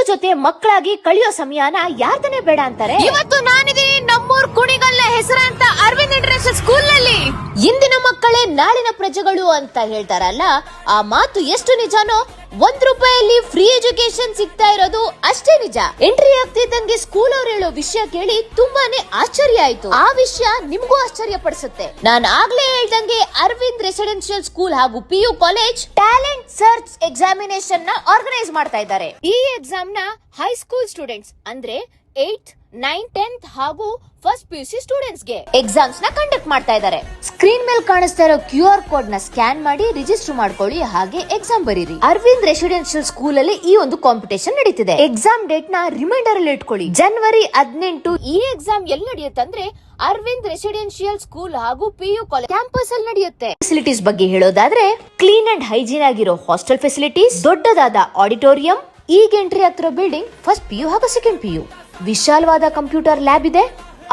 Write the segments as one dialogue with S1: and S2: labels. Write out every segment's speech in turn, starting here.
S1: ಜೊತೆ ಮಕ್ಕಳಾಗಿ ಕಳೆಯೋ ಸಮಯನ ಯಾರ್ದನೆ ಬೇಡ ಅಂತಾರೆ.
S2: ಇವತ್ತು ನಾನಿದ್ದೀನಿ ನಮ್ಮೂರ್ ಕುಣಿಗಲ್ಲೆ ಹೆಸರಾಂತ ಅರವಿಂದ್ ಇಂಟರ್ನ್ಯಾಷನಲ್ ಸ್ಕೂಲ್ ನಲ್ಲಿ.
S1: ಇಂದಿನ ಮಕ್ಕಳೇ ನಾಳಿನ ಪ್ರಜೆಗಳು ಅಂತ ಹೇಳ್ತಾರಲ್ಲ, ಆ ಮಾತು ಎಷ್ಟು ನಿಜಾನೋ ₹1 ಫ್ರೀ ಎಜುಕೇಶನ್ ಸಿಗ್ತಾ ಇರೋದು ಅಷ್ಟೇ ನಿಜ. ಎಂಟ್ರಿ ಆಗ್ತಿದ್ದಂಗೆ ಸ್ಕೂಲ್ ಅವ್ರು ಹೇಳೋ ವಿಷಯ ಕೇಳಿ ತುಂಬಾನೇ ಆಶ್ಚರ್ಯ ಆಯ್ತು. ಆ ವಿಷಯ ನಿಮ್ಗೂ ಆಶ್ಚರ್ಯ ಪಡಿಸುತ್ತೆ. ನಾನು ಆಗ್ಲೇ ಹೇಳ್ದಂಗೆ ಅರವಿಂದ್ ರೆಸಿಡೆನ್ಷಿಯಲ್ ಸ್ಕೂಲ್ ಹಾಗೂ PU college talent search examination ನ ಆರ್ಗನೈಸ್ ಮಾಡ್ತಾ ಇದ್ದಾರೆ. ಈ ಎಕ್ಸಾಮ್ ನ ಹೈಸ್ಕೂಲ್ ಸ್ಟೂಡೆಂಟ್ಸ್ ಅಂದ್ರೆ 8th, 9th, 10th ಹಾಗೂ ಫಸ್ಟ್ PUC ಸ್ಟೂಡೆಂಟ್ಸ್ ಗೆ ಎಕ್ಸಾಮ್ಸ್ ನ ಕಂಡಕ್ಟ್ ಮಾಡ್ತಾ ಇದ್ದಾರೆ. ಸ್ಕ್ರೀನ್ ಮೇಲೆ ಕಾಣಿಸ್ತಾ ಇರೋ QR ಕೋಡ್ ನ ಸ್ಕ್ಯಾನ್ ಮಾಡಿ ರಿಜಿಸ್ಟರ್ ಮಾಡ್ಕೊಳ್ಳಿ, ಹಾಗೆ ಎಕ್ಸಾಮ್ ಬರೀರಿ. ಅರವಿಂದ್ ರೆಸಿಡೆನ್ಷಿಯಲ್ ಸ್ಕೂಲ್ ಅಲ್ಲಿ ಈ ಒಂದು ಕಾಂಪಿಟೇಷನ್ ನಡೀತಿದೆ. ಎಕ್ಸಾಮ್ ಡೇಟ್ ನ ರಿಮೈಂಡರ್ ಅಲ್ಲಿ ಇಟ್ಕೊಳ್ಳಿ, ಜನವರಿ 18. ಈ ಎಕ್ಸಾಮ್ ಎಲ್ಲಿ ನಡೆಯುತ್ತೆ ಅಂದ್ರೆ ಅರವಿಂದ್ ರೆಸಿಡೆನ್ಷಿಯಲ್ ಸ್ಕೂಲ್ ಹಾಗೂ PU ಕಾಲೇಜ್ ಕ್ಯಾಂಪಸ್ ಅಲ್ಲಿ ನಡೆಯುತ್ತೆ. ಫೆಸಿಲಿಟೀಸ್ ಬಗ್ಗೆ ಹೇಳೋದಾದ್ರೆ ಕ್ಲೀನ್ ಅಂಡ್ ಹೈಜೀನ್ ಆಗಿರೋ ಹಾಸ್ಟೆಲ್ ಫೆಸಿಲಿಟೀಸ್, ದೊಡ್ಡದಾದ ಆಡಿಟೋರಿಯಂ, ಈಗ ಎಂಟ್ರಿ ಆಗ್ತಿರೋ ಬಿಲ್ಡಿಂಗ್ ಫಸ್ಟ್ PU ಹಾಗೂ ಸೆಕೆಂಡ್ PU, ವಿಶಾಲವಾದ ಕಂಪ್ಯೂಟರ್ ಲ್ಯಾಬ್ ಇದೆ,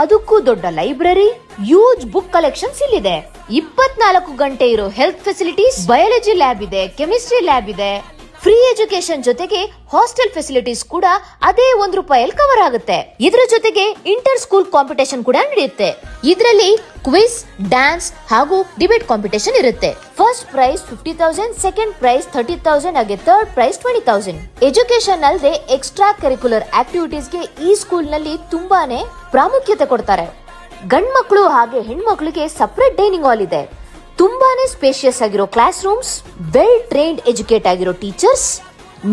S1: ಅದಕ್ಕೂ ದೊಡ್ಡ ಲೈಬ್ರರಿ, ಯೂಜ್ ಬುಕ್ ಕಲೆಕ್ಷನ್ಸ್ ಇಲ್ಲಿದೆ. 24 ಗಂಟೆ ಇರೋ ಹೆಲ್ತ್ ಫೆಸಿಲಿಟೀಸ್, ಬಯಾಲಜಿ ಲ್ಯಾಬ್ ಇದೆ, ಕೆಮಿಸ್ಟ್ರಿ ಲ್ಯಾಬ್ ಇದೆ. ಫ್ರೀ ಎಜುಕೇಶನ್ ಜೊತೆಗೆ ಹಾಸ್ಟೆಲ್ ಫೆಸಿಲಿಟೀಸ್ ಕೂಡ ಅದೇ ₹1 ಕವರ್ ಆಗುತ್ತೆ. ಇದರ ಜೊತೆಗೆ ಇಂಟರ್ ಸ್ಕೂಲ್ ಕಾಂಪಿಟೇಷನ್ ಕೂಡ ನಡೆಯುತ್ತೆ. ಇದರಲ್ಲಿ ಕ್ವಿಜ್, ಡ್ಯಾನ್ಸ್ ಹಾಗೂ ಡಿಬೇಟ್ ಕಾಂಪಿಟೇಷನ್ ಇರುತ್ತೆ. ಫಸ್ಟ್ ಪ್ರೈಸ್ 50,000, ಸೆಕೆಂಡ್ ಪ್ರೈಸ್ 30,000 ಹಾಗೆ ಥರ್ಡ್ ಪ್ರೈಸ್ 20,000. ಎಜುಕೇಶನ್ ಅಲ್ಲದೆ ಎಕ್ಸ್ಟ್ರಾ ಕರಿಕ್ಯುಲರ್ ಆಕ್ಟಿವಿಟೀಸ್ ಗೆ ಈ ಸ್ಕೂಲ್ ನಲ್ಲಿ ತುಂಬಾನೇ ಪ್ರಾಮುಖ್ಯತೆ ಕೊಡ್ತಾರೆ. ಗಂಡ್ ಮಕ್ಕಳು ಹಾಗೆ ಹೆಣ್ಮಕ್ಳಿಗೆ ಸಪರೇಟ್ ಡೈನಿಂಗ್ ಹಾಲ್ ಇದೆ. ತುಂಬಾನೇ ಸ್ಪೇಷಿಯಸ್ ಆಗಿರೋ class rooms, well trained educate ಆಗಿರೋ ಟೀಚರ್ಸ್.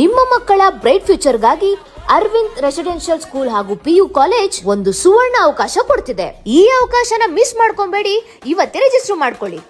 S1: ನಿಮ್ಮ ಮಕ್ಕಳ ಬ್ರೈಟ್ ಫ್ಯೂಚರ್ ಗಾಗಿ ಅರವಿಂದ್ ರೆಸಿಡೆನ್ಷಿಯಲ್ ಸ್ಕೂಲ್ ಹಾಗೂ PU ಕಾಲೇಜ್ ಒಂದು ಸುವರ್ಣ ಅವಕಾಶ ಕೊಡ್ತಿದೆ. ಈ ಅವಕಾಶನ ಮಿಸ್ ಮಾಡ್ಕೊಂಬೇಡಿ, ಇವತ್ತೇ ರಿಜಿಸ್ಟರ್ ಮಾಡ್ಕೊಳ್ಳಿ.